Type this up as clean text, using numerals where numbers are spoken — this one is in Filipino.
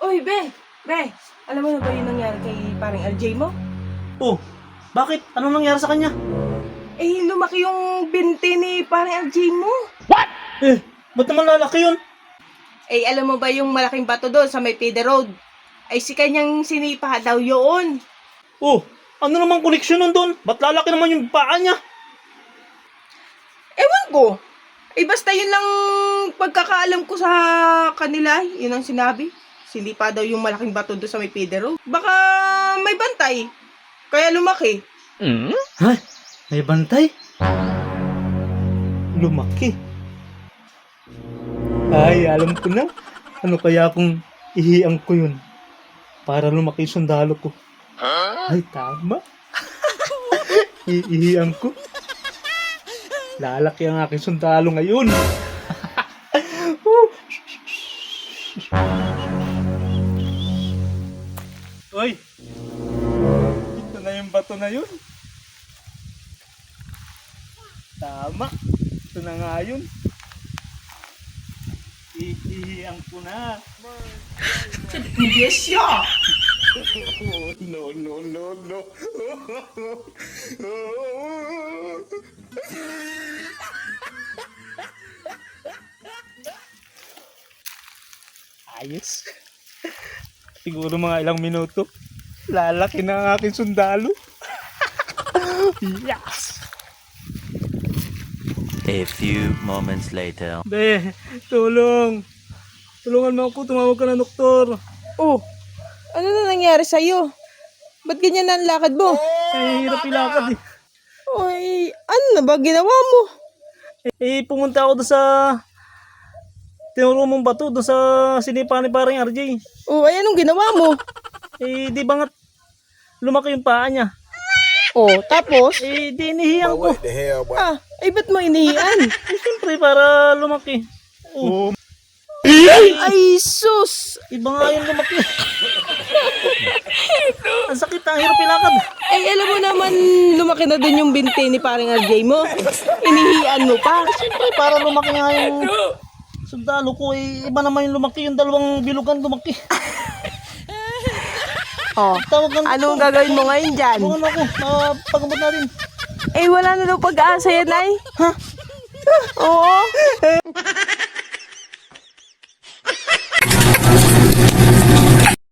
Oy, Be, alam mo na ba yung nangyari kay parang LJ mo? Oh, bakit? Anong nangyari sa kanya? Eh, lumaki yung binti ni parang LJ mo. Eh, ba't naman lalaki yun? Eh, alam mo ba yung malaking bato doon sa may Pede Road? Ay, si kanyang sinipa daw yun. Oh, ano namang koneksyon nun doon? Ba't lalaki naman yung paa niya? Ewan ko. Eh, basta yun lang pagkakaalam ko sa kanila. Yun ang sinabi. Sinipa daw yung malaking bato doon sa may Pede Road. Baka may bantay. Kaya lumaki. Ha? May bantay? Lumaki. Ay, alam ko na. Ano kaya kung ihiang ko yun? Para lumaki yung sundalo ko. Ay, tama. Ihiang ko. Lalaki ang aking sundalo ngayon. Oy! Ito na yung bato na yun. Tama. Ito na nga yun. Ihihiang ko na. Yes, siya. No, no, no, no. Ayos. Siguro mga ilang minuto. Lalaki na ang aking sundalo. Yes! A few moments later. Be, tulong. Tulungan mo ako. Tumawag ka na doktor. Oh, ano na nangyari sa'yo? Ba't ganyan na ang lakad mo? Eh, hirap ilakad eh. Oy, ano na ba ginawa mo? Eh, pumunta ako doon sa tinuro mong bato doon sa sinipa ni parang RJ. Oh, ay anong ginawa mo? Eh, di ba nga lumaki yung paa niya? Oh, tapos? Eh, di inihiyang ko. What the hell, boy? Ah, ay ba't mo inihian? Eh, siyempre, para lumaki. Oh, Ay, sus! iba nga yung lumaki. Ang sakit, ang hirap ilakad. Ay, alam mo naman, lumaki na din yung binti ni parang RJ mo. Inihian mo pa. Siyempre, para lumaki nga yung sundalo ko, eh, iba naman yung lumaki, yung dalawang bilugan lumaki. Oh, Tawagan ko. anong gagawin mo ngayon dyan? Tawagan ako, pagamot na rin. Eh, wala na daw pag-asa yan, ay. Ha? Oo.